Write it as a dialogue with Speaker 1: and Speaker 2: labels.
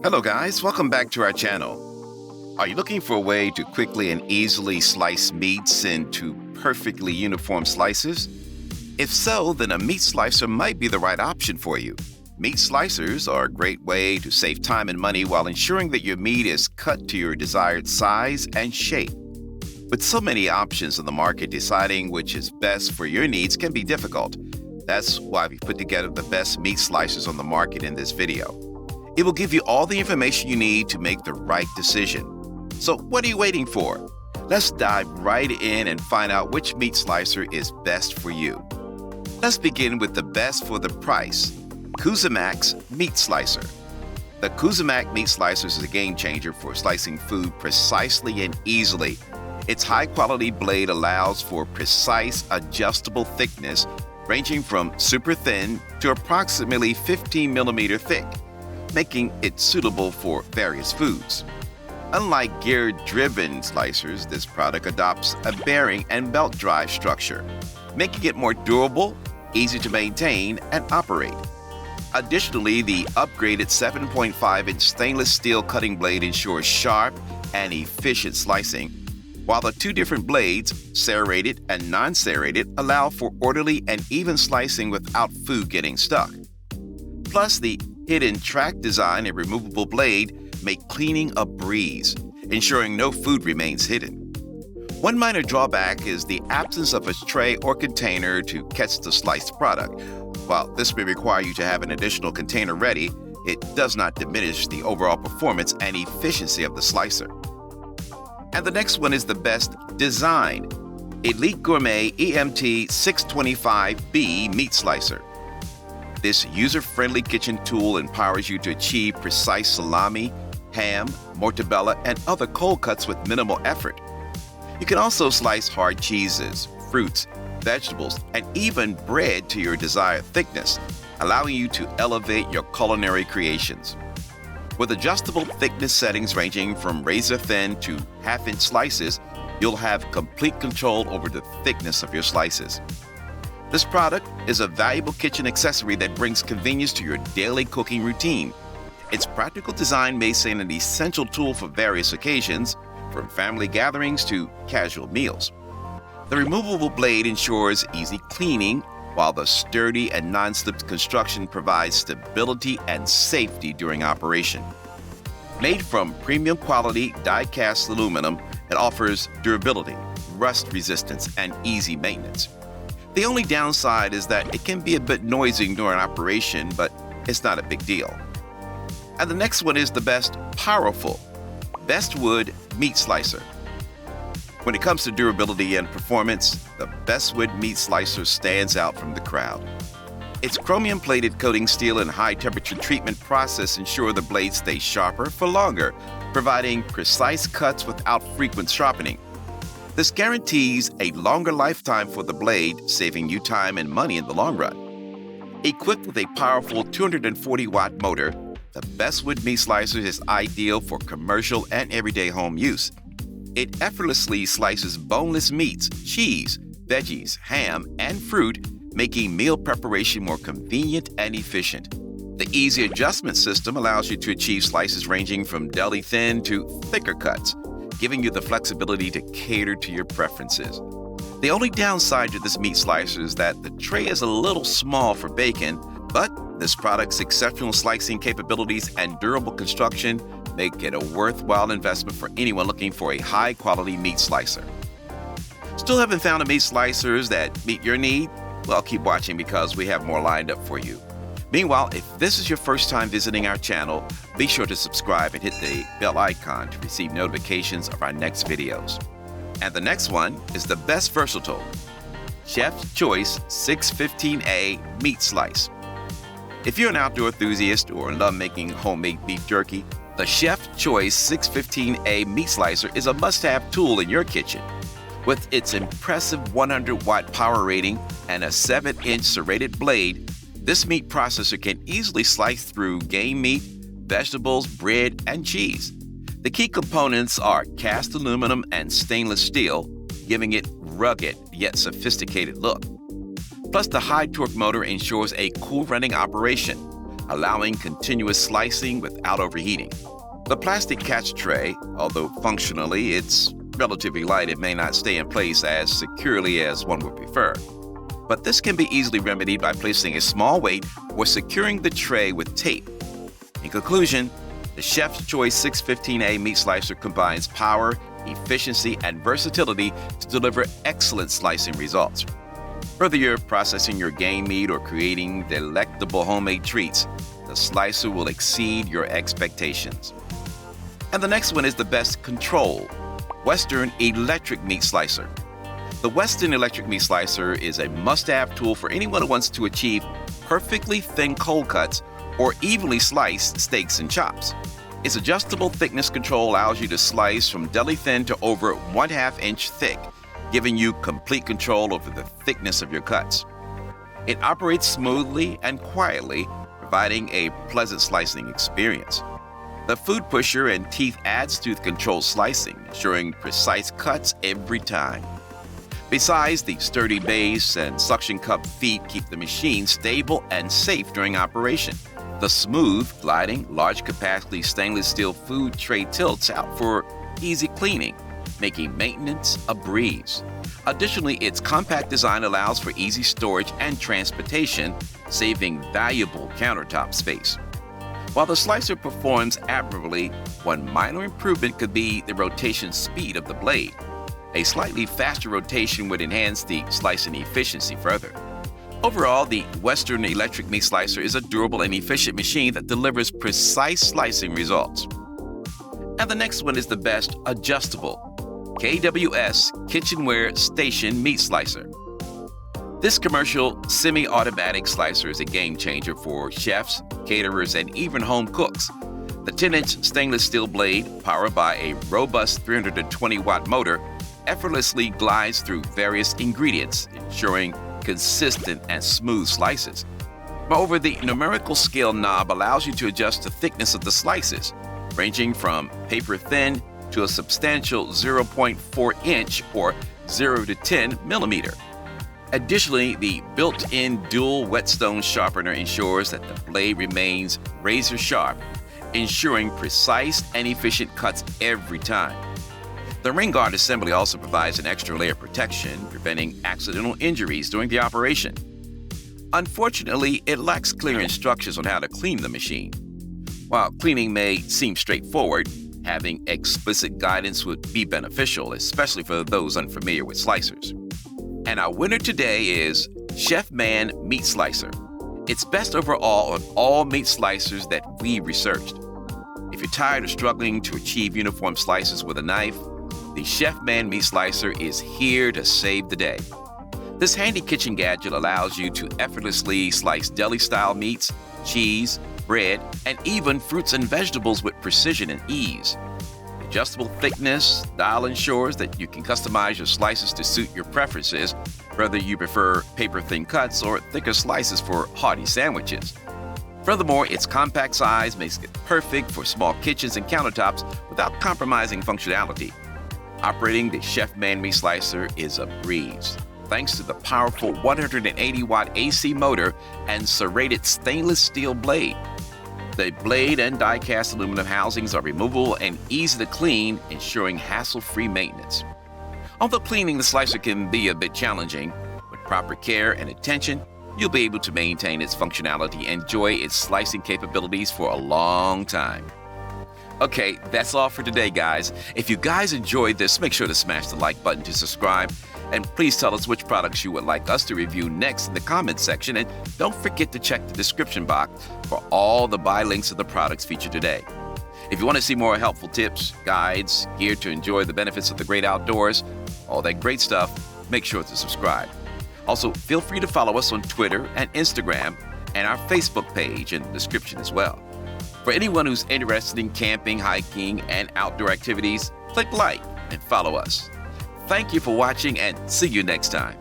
Speaker 1: Hello guys, welcome back to our channel. Are you looking for a way to quickly and easily slice meats into perfectly uniform slices? If so, then a meat slicer might be the right option for you. Meat slicers are a great way to save time and money while ensuring that your meat is cut to your desired size and shape. With so many options on the market, deciding which is best for your needs can be difficult. That's why we put together the best meat slicers on the market in this video. It will give you all the information you need to make the right decision. So what are you waiting for? Let's dive right in and find out which meat slicer is best for you. Let's begin with the best for the price, Cuisinart Meat Slicer. The Cuisinart Meat Slicer is a game changer for slicing food precisely and easily. Its high-quality blade allows for precise, adjustable thickness ranging from super thin to approximately 15 millimeter thick, making it suitable for various foods. Unlike gear-driven slicers, this product adopts a bearing and belt drive structure, making it more durable, easy to maintain, and operate. Additionally, the upgraded 7.5-inch stainless steel cutting blade ensures sharp and efficient slicing, while the two different blades, serrated and non-serrated, allow for orderly and even slicing without food getting stuck. Plus, the hidden track design and removable blade make cleaning a breeze, ensuring no food remains hidden. One minor drawback is the absence of a tray or container to catch the sliced product. While this may require you to have an additional container ready, it does not diminish the overall performance and efficiency of the slicer. And the next one is the best design, Elite Gourmet EMT 625B Meat Slicer. This user-friendly kitchen tool empowers you to achieve precise salami, ham, mortadella, and other cold cuts with minimal effort. You can also slice hard cheeses, fruits, vegetables, and even bread to your desired thickness, allowing you to elevate your culinary creations. With adjustable thickness settings ranging from razor-thin to half-inch slices, you'll have complete control over the thickness of your slices. This product is a valuable kitchen accessory that brings convenience to your daily cooking routine. Its practical design makes it an essential tool for various occasions, from family gatherings to casual meals. The removable blade ensures easy cleaning, while the sturdy and non-slip construction provides stability and safety during operation. Made from premium quality die-cast aluminum, it offers durability, rust resistance, and easy maintenance. The only downside is that it can be a bit noisy during operation, but it's not a big deal. And the next one is the best powerful, Bestwood Meat Slicer. When it comes to durability and performance, the Bestwood Meat Slicer stands out from the crowd. Its chromium-plated coating steel and high-temperature treatment process ensure the blade stays sharper for longer, providing precise cuts without frequent sharpening. This guarantees a longer lifetime for the blade, saving you time and money in the long run. Equipped with a powerful 240-watt motor, the Bestwood Meat Slicer is ideal for commercial and everyday home use. It effortlessly slices boneless meats, cheese, veggies, ham, and fruit, making meal preparation more convenient and efficient. The easy adjustment system allows you to achieve slices ranging from deli thin to thicker cuts, giving you the flexibility to cater to your preferences. The only downside to this meat slicer is that the tray is a little small for bacon, but this product's exceptional slicing capabilities and durable construction make it a worthwhile investment for anyone looking for a high-quality meat slicer. Still haven't found a meat slicers that meet your need? Well, keep watching because we have more lined up for you. Meanwhile, if this is your first time visiting our channel, be sure to subscribe and hit the bell icon to receive notifications of our next videos. And the next one is the best versatile, Chef's Choice 615A Meat Slice. If you're an outdoor enthusiast or love making homemade beef jerky, the Chef's Choice 615A Meat Slicer is a must-have tool in your kitchen. With its impressive 100-watt power rating and a 7-inch serrated blade, this meat processor can easily slice through game meat, vegetables, bread, and cheese. The key components are cast aluminum and stainless steel, giving it rugged yet sophisticated look. Plus, the high torque motor ensures a cool running operation, allowing continuous slicing without overheating. The plastic catch tray, although functionally it's relatively light, it may not stay in place as securely as one would prefer. But this can be easily remedied by placing a small weight or securing the tray with tape. In conclusion, the Chef's Choice 615A meat slicer combines power, efficiency, and versatility to deliver excellent slicing results. Whether you're processing your game meat or creating delectable homemade treats, the slicer will exceed your expectations. And the next one is the best control, Western Electric Meat Slicer. The Western Electric Meat Slicer is a must-have tool for anyone who wants to achieve perfectly thin cold cuts or evenly sliced steaks and chops. Its adjustable thickness control allows you to slice from deli thin to over 1/2 inch thick, giving you complete control over the thickness of your cuts. It operates smoothly and quietly, providing a pleasant slicing experience. The food pusher and teeth adds to the controlled slicing, ensuring precise cuts every time. Besides, the sturdy base and suction cup feet keep the machine stable and safe during operation. The smooth, gliding, large-capacity stainless steel food tray tilts out for easy cleaning, making maintenance a breeze. Additionally, its compact design allows for easy storage and transportation, saving valuable countertop space. While the slicer performs admirably, one minor improvement could be the rotation speed of the blade. A slightly faster rotation would enhance the slicing efficiency further. Overall, the Western Electric Meat Slicer is a durable and efficient machine that delivers precise slicing results. And the next one is the best adjustable, KWS Kitchenware Station Meat Slicer. This commercial semi-automatic slicer is a game changer for chefs, caterers, and even home cooks. The 10-inch stainless steel blade, powered by a robust 320-watt motor, effortlessly glides through various ingredients, ensuring consistent and smooth slices. Moreover, the numerical scale knob allows you to adjust the thickness of the slices, ranging from paper thin to a substantial 0.4 inch or 0 to 10 millimeter. Additionally, the built-in dual whetstone sharpener ensures that the blade remains razor sharp, ensuring precise and efficient cuts every time. The ring guard assembly also provides an extra layer of protection, preventing accidental injuries during the operation. Unfortunately, it lacks clear instructions on how to clean the machine. While cleaning may seem straightforward, having explicit guidance would be beneficial, especially for those unfamiliar with slicers. And our winner today is Chef Man Meat Slicer. It's best overall on all meat slicers that we researched. If you're tired of struggling to achieve uniform slices with a knife, the Chef Man Meat Slicer is here to save the day. This handy kitchen gadget allows you to effortlessly slice deli-style meats, cheese, bread, and even fruits and vegetables with precision and ease. The adjustable thickness dial ensures that you can customize your slices to suit your preferences, whether you prefer paper-thin cuts or thicker slices for hearty sandwiches. Furthermore, its compact size makes it perfect for small kitchens and countertops without compromising functionality. Operating the Chef Man Meat Slicer is a breeze, thanks to the powerful 180-watt AC motor and serrated stainless steel blade. The blade and die-cast aluminum housings are removable and easy to clean, ensuring hassle-free maintenance. Although cleaning the slicer can be a bit challenging, with proper care and attention, you'll be able to maintain its functionality and enjoy its slicing capabilities for a long time. Okay, that's all for today, guys. If you guys enjoyed this, make sure to smash the like button to subscribe. And please tell us which products you would like us to review next in the comments section. And don't forget to check the description box for all the buy links of the products featured today. If you want to see more helpful tips, guides, gear to enjoy the benefits of the great outdoors, all that great stuff, make sure to subscribe. Also, feel free to follow us on Twitter and Instagram and our Facebook page in the description as well. For anyone who's interested in camping, hiking, and outdoor activities, click like and follow us. Thank you for watching and see you next time.